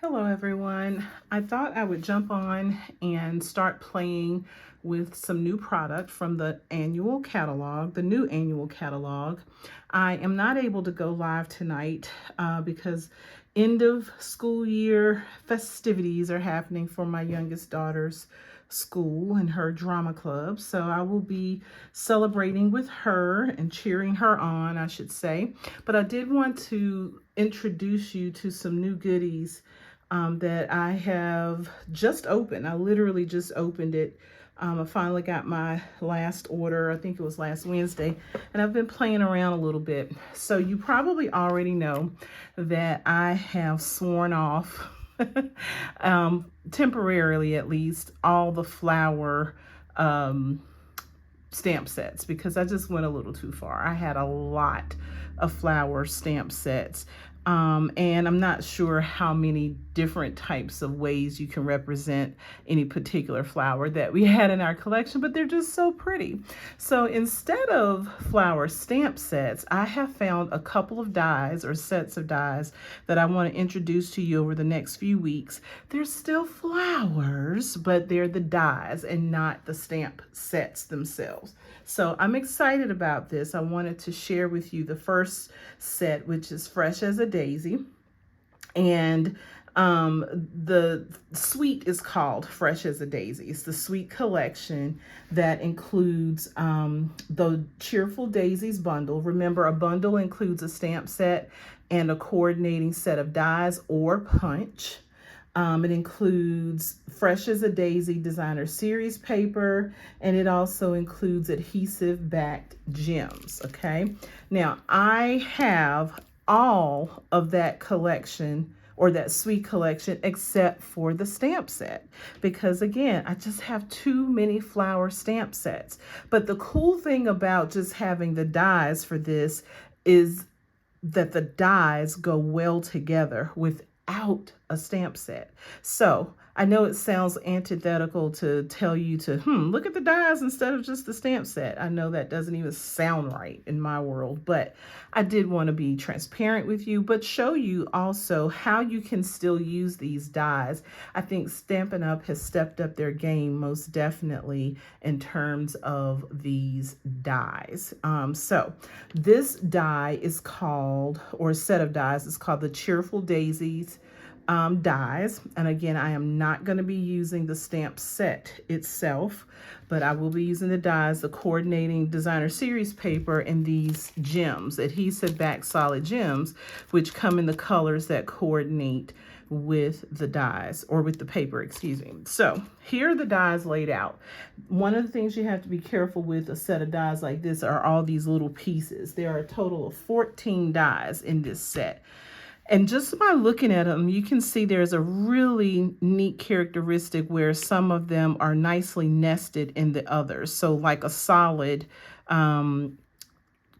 Hello everyone. I thought I would jump on and start playing with some new product from the annual catalog, the new annual catalog. I am not able to go live tonight because end of school year festivities are happening for my youngest daughter's school and her drama club. So I will be celebrating with her and cheering her on, I should say. But I did want to introduce you to some new goodies that I have just opened. I literally just opened it. I finally got my last order. I think it was last Wednesday, and I've been playing around a little bit. So you probably already know that I have sworn off, temporarily at least, all the flower stamp sets because I just went a little too far. I had a lot of flower stamp sets. And I'm not sure how many different types of ways you can represent any particular flower that we had in our collection, but they're just so pretty. So instead of flower stamp sets, I have found a couple of dies or sets of dies that I want to introduce to you over the next few weeks. They're still flowers, but they're the dies and not the stamp sets themselves. So I'm excited about this. I wanted to share with you the first set, which is Fresh as a Daisy. And the suite is called Fresh as a Daisy. It's the suite collection that includes the Cheerful Daisies bundle. Remember, a bundle includes a stamp set and a coordinating set of dies or punch. It includes Fresh as a Daisy designer series paper, and it also includes adhesive backed gems. Okay, now I have all of that collection or that suite collection except for the stamp set because again I just have too many flower stamp sets. But the cool thing about just having the dies for this is that the dies go well together without a stamp set. So I know it sounds antithetical to tell you to look at the dies instead of just the stamp set. I know that doesn't even sound right in my world, but I did want to be transparent with you, but show you also how you can still use these dies. I think Stampin' Up! Has stepped up their game most definitely in terms of these dies. So this die is called, or set of dies is called the Cheerful Daisies dies. And again, I am not going to be using the stamp set itself, but I will be using the dies, the coordinating designer series paper, and these gems, adhesive back solid gems, which come in the colors that coordinate with the dies, or with the paper, excuse me. So here are the dies laid out. One of the things you have to be careful with a set of dies like this are all these little pieces. There are a total of 14 dies in this set. And just by looking at them, you can see there's a really neat characteristic where some of them are nicely nested in the others. So like a solid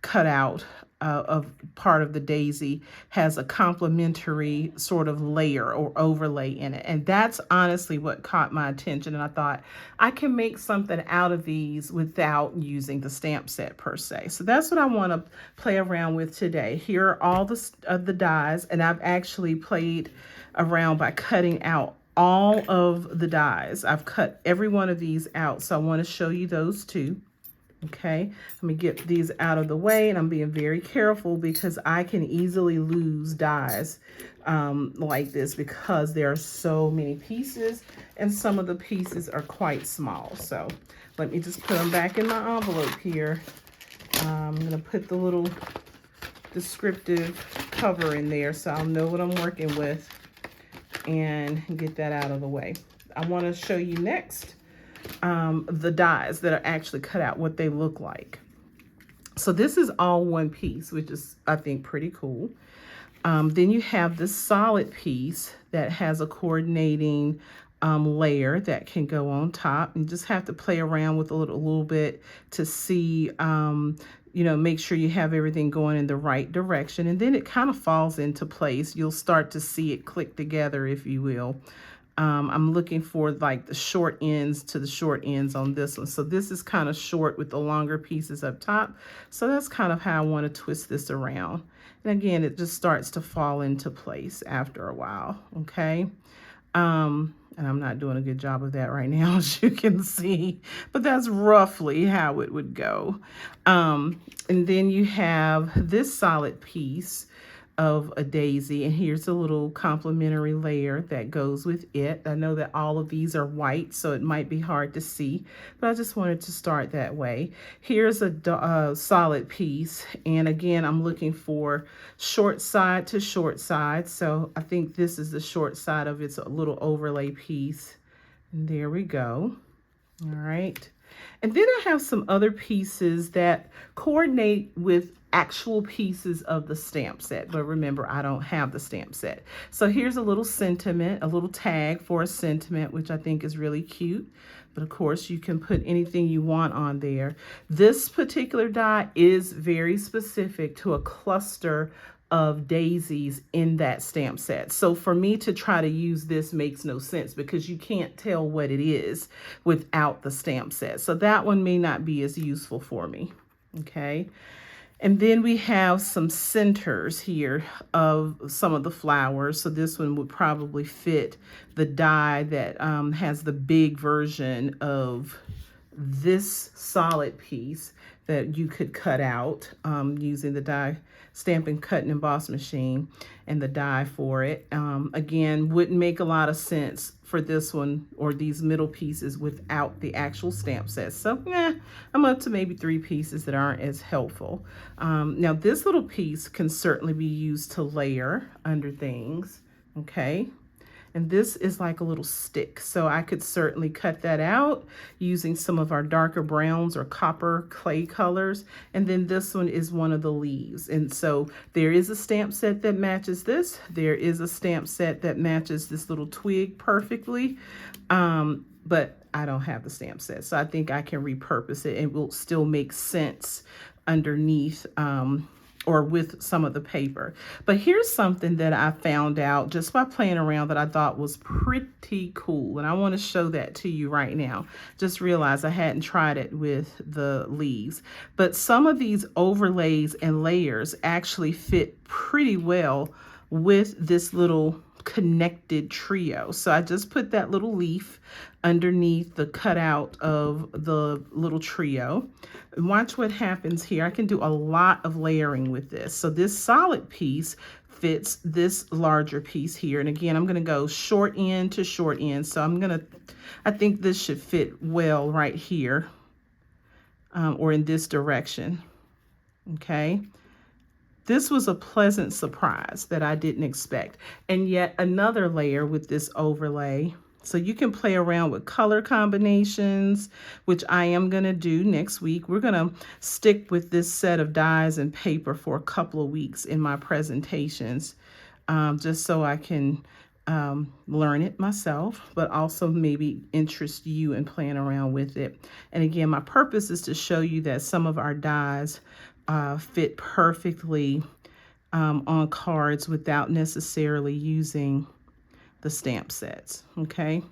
cutout of part of the daisy has a complementary sort of layer or overlay in it. And that's honestly what caught my attention. And I thought I can make something out of these without using the stamp set per se. So that's what I want to play around with today. Here are all the dies, and I've actually played around by cutting out all of the dies. I've cut every one of these out. So I want to show you those too. Okay, let me get these out of the way, and I'm being very careful because I can easily lose dies like this because there are so many pieces and some of the pieces are quite small. So let me just put them back in my envelope here. I'm going to put the little descriptive cover in there so I'll know what I'm working with and get that out of the way. I want to show you next the dies that are actually cut out, what they look like. So this is all one piece, which is, I think, pretty cool. Then you have this solid piece that has a coordinating layer that can go on top. You just have to play around with a little bit to see, make sure you have everything going in the right direction. And then it kind of falls into place. You'll start to see it click together, if you will. I'm looking for like the short ends to the short ends on this one. So this is kind of short with the longer pieces up top. So that's kind of how I want to twist this around. And again, it just starts to fall into place after a while, okay? And I'm not doing a good job of that right now, as you can see, but that's roughly how it would go. And then you have this solid piece of a daisy, and here's a little complementary layer that goes with it. I know that all of these are white, so it might be hard to see, but I just wanted to start that way. Here's a solid piece, and again, I'm looking for short side to short side, so I think this is the short side of its little overlay piece. And there we go. All right. And then I have some other pieces that coordinate with actual pieces of the stamp set. But remember, I don't have the stamp set. So here's a little sentiment, a little tag for a sentiment, which I think is really cute. But of course, you can put anything you want on there. This particular die is very specific to a cluster of daisies in that stamp set. So for me to try to use this makes no sense because you can't tell what it is without the stamp set. So that one may not be as useful for me. Okay. And then we have some centers here of some of the flowers. So this one would probably fit the die that has the big version of this solid piece that you could cut out using the die Stampin' Cut and Emboss machine and the die for it. Again, wouldn't make a lot of sense for this one or these middle pieces without the actual stamp set. So I'm up to maybe 3 pieces that aren't as helpful. Now this little piece can certainly be used to layer under things, okay? And this is like a little stick. So I could certainly cut that out using some of our darker browns or copper clay colors. And then this one is one of the leaves. And so there is a stamp set that matches this. There is a stamp set that matches this little twig perfectly. But I don't have the stamp set. So I think I can repurpose it and it will still make sense underneath or with some of the paper. But here's something that I found out just by playing around that I thought was pretty cool. And I want to show that to you right now. Just realized I hadn't tried it with the leaves. But some of these overlays and layers actually fit pretty well with this little connected trio. So I just put that little leaf underneath the cutout of the little trio. And watch what happens here. I can do a lot of layering with this. So this solid piece fits this larger piece here. And again, I'm going to go short end to short end. So I think this should fit well right here or in this direction. Okay. This was a pleasant surprise that I didn't expect. And yet another layer with this overlay. So you can play around with color combinations, which I am going to do next week. We're going to stick with this set of dies and paper for a couple of weeks in my presentations, just so I can learn it myself, but also maybe interest you in playing around with it. And again, my purpose is to show you that some of our dies fit perfectly on cards without necessarily using the stamp sets, okay?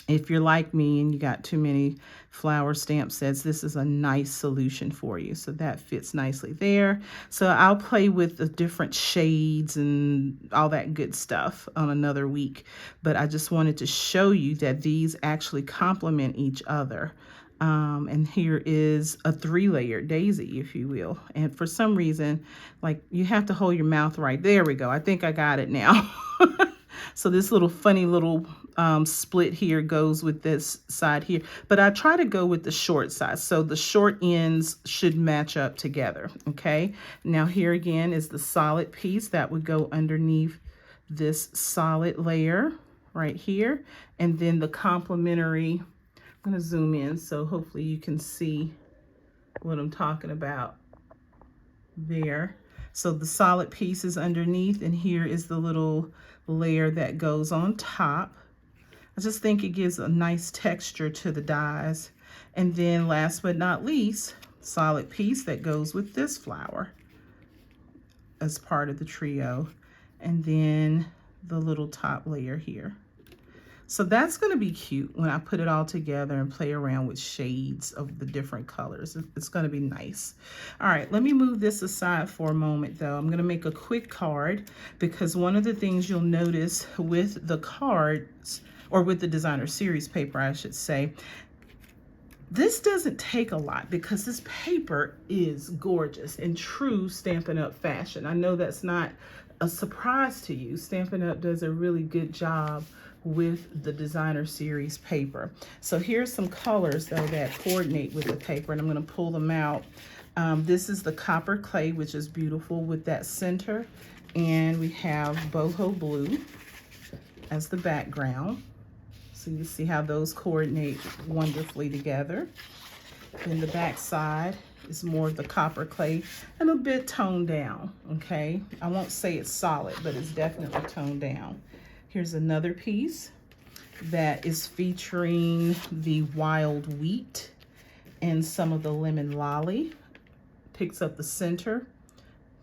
If you're like me and you got too many flower stamp sets, this is a nice solution for you. So that fits nicely there. So I'll play with the different shades and all that good stuff on another week. But I just wanted to show you that these actually complement each other. And here is a 3-layered daisy, if you will. And for some reason, like, you have to hold your mouth right. There we go. I think I got it now. So this little funny little split here goes with this side here. But I try to go with the short side. So the short ends should match up together. Okay. Now here again is the solid piece that would go underneath this solid layer right here. And then the complementary, I'm going to zoom in so hopefully you can see what I'm talking about there. So the solid piece is underneath, and here is the little layer that goes on top. I just think it gives a nice texture to the dies. And then last but not least, solid piece that goes with this flower as part of the trio. And then the little top layer here. So that's going to be cute when I put it all together and play around with shades of the different colors. It's going to be nice. All right, let me move this aside for a moment though. I'm going to make a quick card because one of the things you'll notice with the cards, or with the designer series paper, I should say, this doesn't take a lot because this paper is gorgeous in true Stampin' Up! Fashion. I know that's not a surprise to you. Stampin' Up! Does a really good job with the designer series paper. So here's some colors though that coordinate with the paper, and I'm going to pull them out. This is the copper clay, which is beautiful with that center, and we have boho blue as the background. So you see how those coordinate wonderfully together. Then the back side is more of the copper clay and a bit toned down, okay? I won't say it's solid, but it's definitely toned down. Here's another piece that is featuring the wild wheat and some of the lemon lolly. Picks up the center.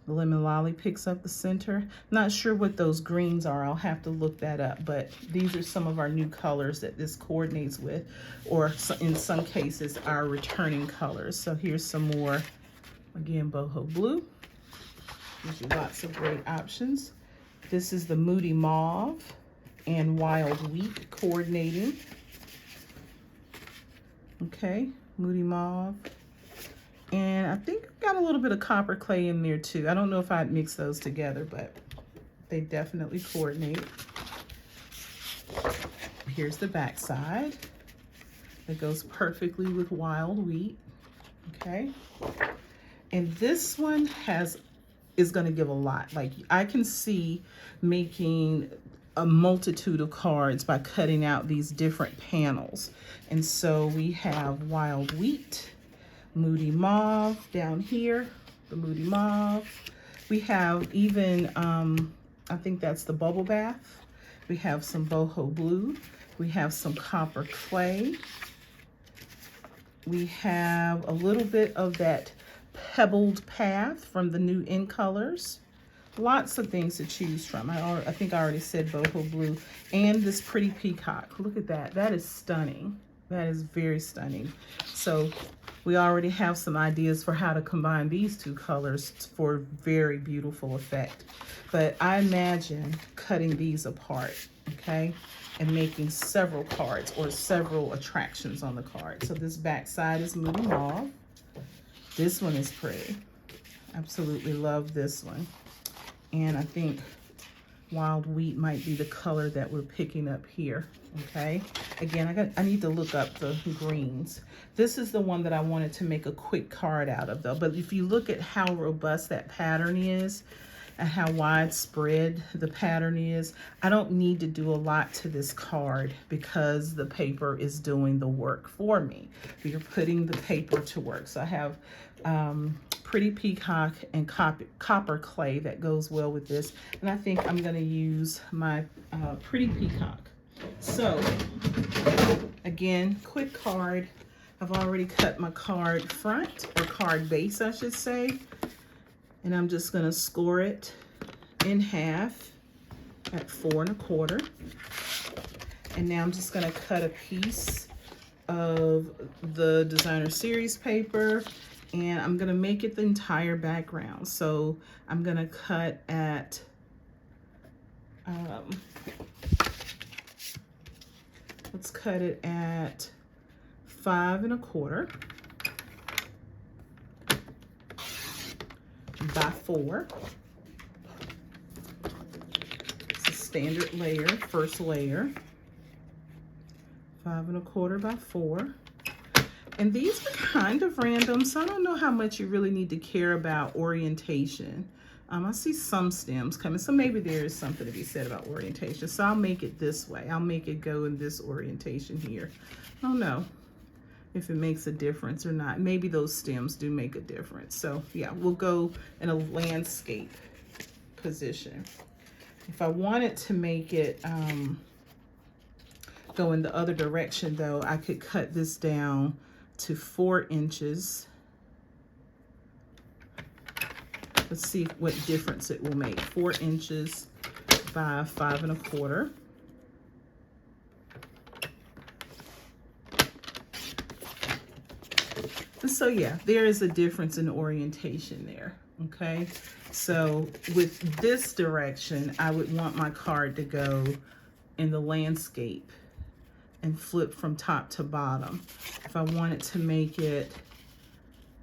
The lemon lolly picks up the center. Not sure what those greens are. I'll have to look that up, but these are some of our new colors that this coordinates with, or in some cases, our returning colors. So here's some more, again, boho blue. Gives you lots of great options. This is the moody mauve and wild wheat coordinating. Okay, moody mauve. And I think I've got a little bit of copper clay in there too. I don't know if I'd mix those together, but they definitely coordinate. Here's the back side. It goes perfectly with wild wheat, okay? And this one is gonna give a lot. Like, I can see making a multitude of cards by cutting out these different panels. And so we have wild wheat, moody mauve down here, the moody mauve. We have even, I think that's the bubble bath. We have some boho blue. We have some copper clay. We have a little bit of that pebbled path from the new In Colors. Lots of things to choose from. I think I already said boho blue. And this pretty peacock. Look at that. That is stunning. That is very stunning. So we already have some ideas for how to combine these two colors for very beautiful effect. But I imagine cutting these apart, okay, and making several cards or several attractions on the card. So this back side is moody mauve. This one is pretty. Absolutely love this one. And I think wild wheat might be the color that we're picking up here, okay? Again, I need to look up the greens. This is the one that I wanted to make a quick card out of though. But if you look at how robust that pattern is and how widespread the pattern is, I don't need to do a lot to this card because the paper is doing the work for me. You're putting the paper to work. So I have pretty peacock and copper clay that goes well with this. And I think I'm gonna use my pretty peacock. So again, quick card. I've already cut my card front, or card base, I should say. And I'm just gonna score it in half at 4 1/4. And now I'm just gonna cut a piece of the designer series paper, and I'm gonna make it the entire background. So I'm gonna cut at let's cut it at 5 1/4 by 4. It's a standard layer, first layer. 5 1/4 by 4. And these are kind of random, so I don't know how much you really need to care about orientation. I see some stems coming, so maybe there is something to be said about orientation. So I'll make it this way. I'll make it go in this orientation here. I don't know if it makes a difference or not. Maybe those stems do make a difference. So yeah, we'll go in a landscape position. If I wanted to make it go in the other direction though, I could cut this down to 4 inches. Let's see what difference it will make. 4 inches by 5 1/4. And so yeah, there is a difference in orientation there, okay? So with this direction, I would want my card to go in the landscape and flip from top to bottom. If I wanted to make it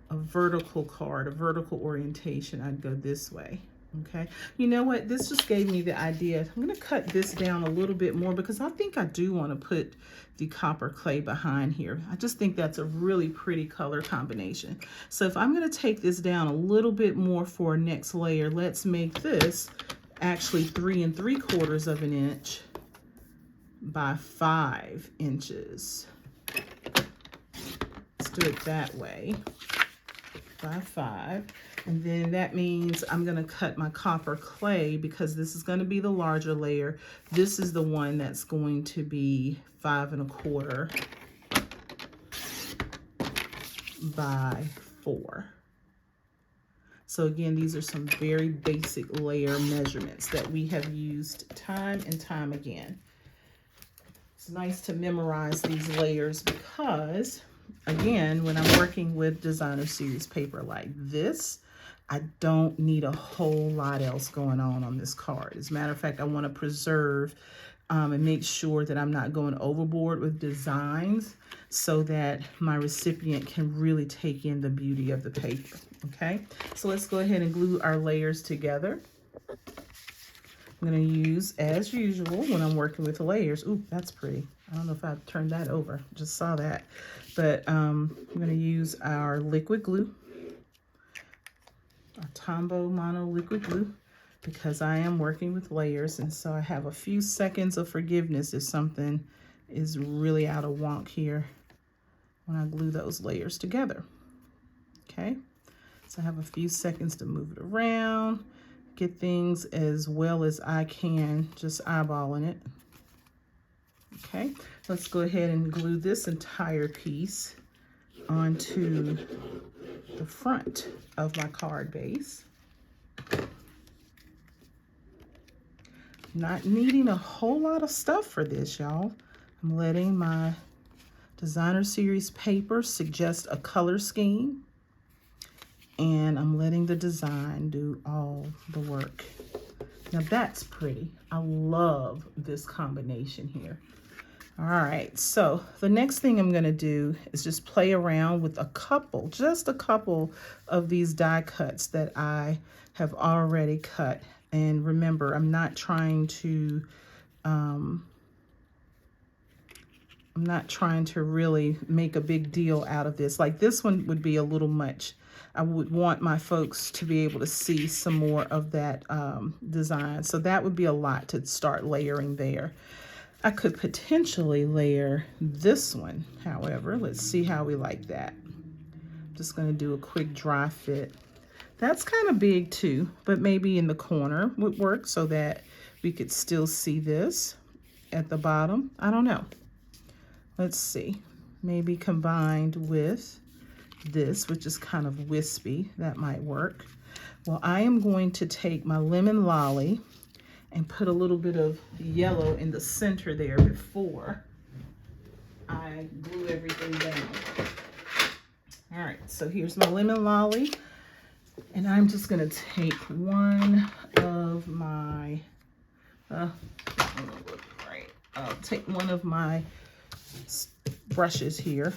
a vertical card, a vertical orientation, I'd go this way. Okay, you know what? This just gave me the idea. I'm going to cut this down a little bit more because I think I do want to put the copper clay behind here. I just think that's a really pretty color combination. So if I'm going to take this down a little bit more for our next layer, let's make this actually 3 3/4 of an inch by 5 inches. Let's do it that way, by 5. And then that means I'm going to cut my copper clay, because this is going to be the larger layer. This is the one that's going to be 5 1/4 by 4. So again, these are some very basic layer measurements that we have used time and time again. It's nice to memorize these layers because, again, when I'm working with designer series paper like this, I don't need a whole lot else going on this card. As a matter of fact, I want to preserve and make sure that I'm not going overboard with designs so that my recipient can really take in the beauty of the paper, okay? So let's go ahead and glue our layers together. I'm going to use, as usual, when I'm working with layers. Ooh, that's pretty. I don't know if I turned that over. Just saw that. But I'm going to use our liquid glue, our Tombow Mono liquid glue, because I am working with layers. And so I have a few seconds of forgiveness if something is really out of wonk here when I glue those layers together. Okay. So I have a few seconds to move it around, get things as well as I can, just eyeballing it. Okay, let's go ahead and glue this entire piece onto the front of my card base. Not needing a whole lot of stuff for this, y'all. I'm letting my designer series paper suggest a color scheme, and I'm letting the design do all the work. Now that's pretty. I love this combination here. All right, so the next thing I'm gonna do is just play around with just a couple of these die cuts that I have already cut. And remember, I'm not trying to really make a big deal out of this. Like this one would be a little much. I would want my folks to be able to see some more of that design. So that would be a lot to start layering there. I could potentially layer this one, however. Let's see how we like that. Just gonna do a quick dry fit. That's kind of big too, but maybe in the corner would work so that we could still see this at the bottom. I don't know. Let's see. Maybe combined with this, which is kind of wispy, that might work. Well, I am going to take my lemon lolly and put a little bit of yellow in the center there before I glue everything down. All right, so here's my lemon lolly, and I'm just gonna take one of my, I'll take one of my brushes here.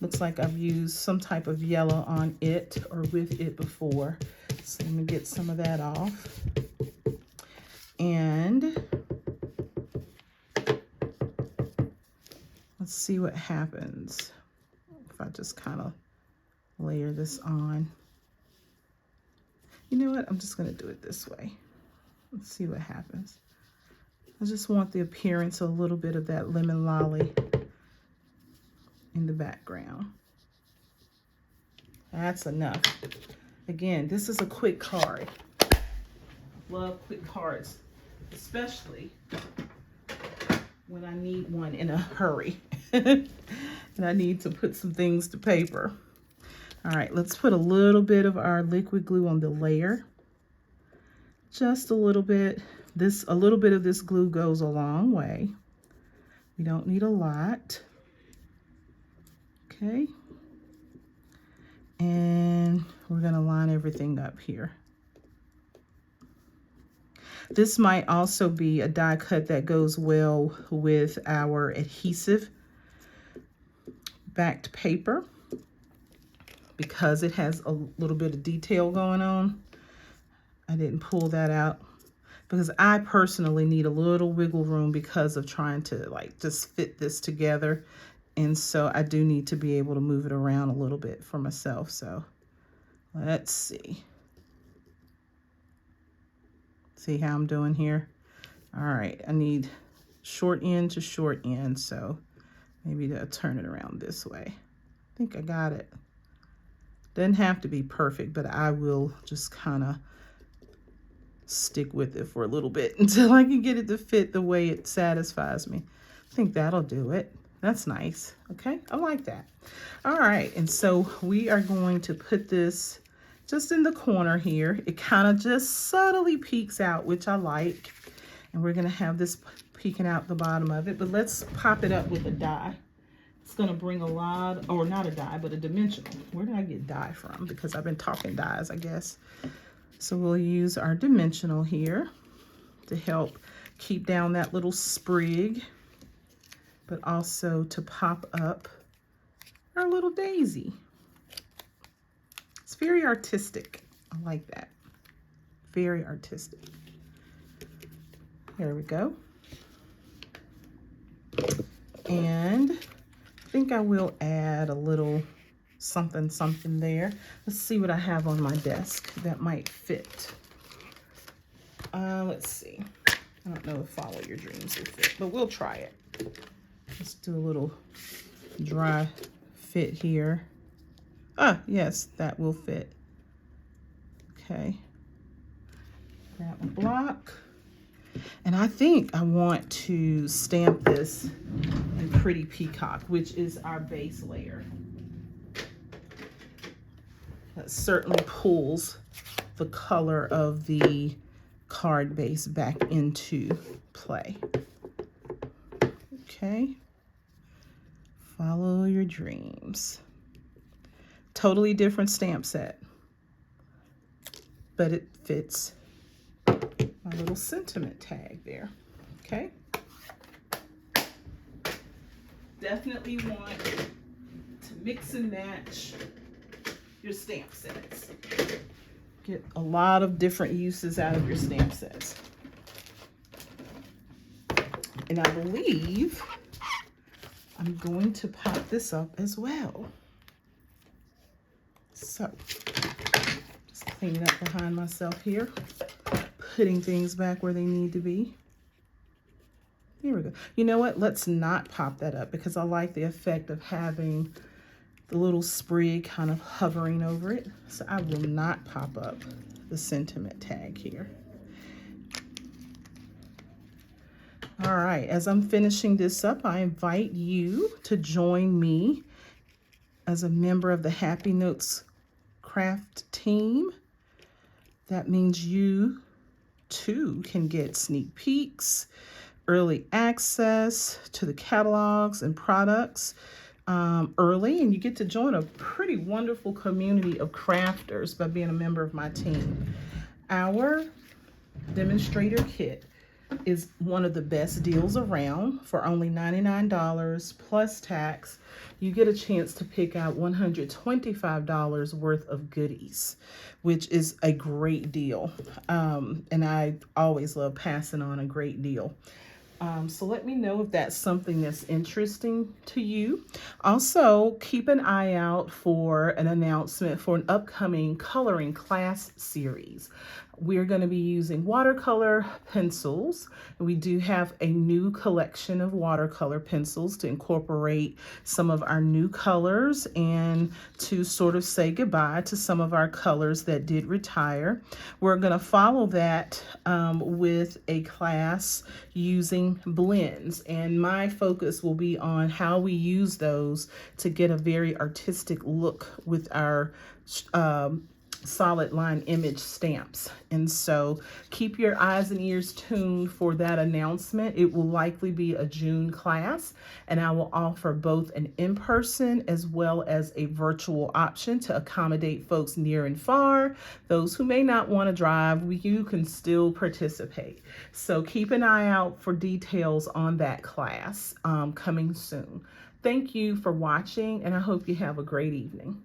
Looks like I've used some type of yellow on it or with it before. So let me get some of that off. And let's see what happens if I just kind of layer this on. You know what? I'm just going to do it this way. Let's see what happens. I just want the appearance of a little bit of that lemon lolly in the background. That's enough. Again, this is a quick card. Love quick cards, especially when I need one in a hurry and I need to put some things to paper. All right, let's put a little bit of our liquid glue on the layer. Just a little bit. A little bit of this glue goes a long way. We don't need a lot. Okay. And we're gonna line everything up here. This might also be a die cut that goes well with our adhesive backed paper because it has a little bit of detail going on. I didn't pull that out because I personally need a little wiggle room because of trying to like just fit this together. And so I do need to be able to move it around a little bit for myself. So let's see. See how I'm doing here? All right, I need short end to short end. So maybe I'll turn it around this way. I think I got it. Doesn't have to be perfect, but I will just kind of stick with it for a little bit until I can get it to fit the way it satisfies me. I think that'll do it. That's nice. Okay, I like that. All right, and so we are going to put this just in the corner here. It kind of just subtly peeks out, which I like. And we're gonna have this peeking out the bottom of it, but let's pop it up with a die. It's gonna bring a lot, or not a die, but a dimensional. Where did I get die from? Because I've been talking dies, I guess. So we'll use our dimensional here to help keep down that little sprig, but also to pop up our little daisy. It's very artistic. I like that. Very artistic. There we go. And I think I will add a little something there. Let's see what I have on my desk that might fit. Let's see. I don't know if Follow Your Dreams will fit, but we'll try it. Let's do a little dry fit here. Ah, yes, that will fit. Okay. Grab a block. And I think I want to stamp this in Pretty Peacock, which is our base layer. That certainly pulls the color of the card base back into play. Okay. Follow Your Dreams. Totally different stamp set, but it fits my little sentiment tag there. Okay. Definitely want to mix and match your stamp sets. Get a lot of different uses out of your stamp sets. And I believe I'm going to pop this up as well. So, just cleaning up behind myself here, putting things back where they need to be. Here we go. You know what? Let's not pop that up because I like the effect of having the little sprig kind of hovering over it. So I will not pop up the sentiment tag here. All right, as I'm finishing this up, I invite you to join me as a member of the Happy Notes craft team. That means you too can get sneak peeks, early access to the catalogs and products early, and you get to join a pretty wonderful community of crafters by being a member of my team. Our demonstrator kit is one of the best deals around. For only $99 plus tax, you get a chance to pick out $125 worth of goodies, which is a great deal. And I always love passing on a great deal. So let me know if that's something that's interesting to you. Also, keep an eye out for an announcement for an upcoming coloring class series. We're going to be using watercolor pencils. We do have a new collection of watercolor pencils to incorporate some of our new colors and to sort of say goodbye to some of our colors that did retire. We're going to follow that with a class using blends, and my focus will be on how we use those to get a very artistic look with our solid line image stamps. And so keep your eyes and ears tuned for that announcement. It will likely be a June class, and I will offer both an in-person as well as a virtual option to accommodate folks near and far. Those who may not want to drive, you can still participate. So keep an eye out for details on that class coming soon. Thank you for watching, and I hope you have a great evening.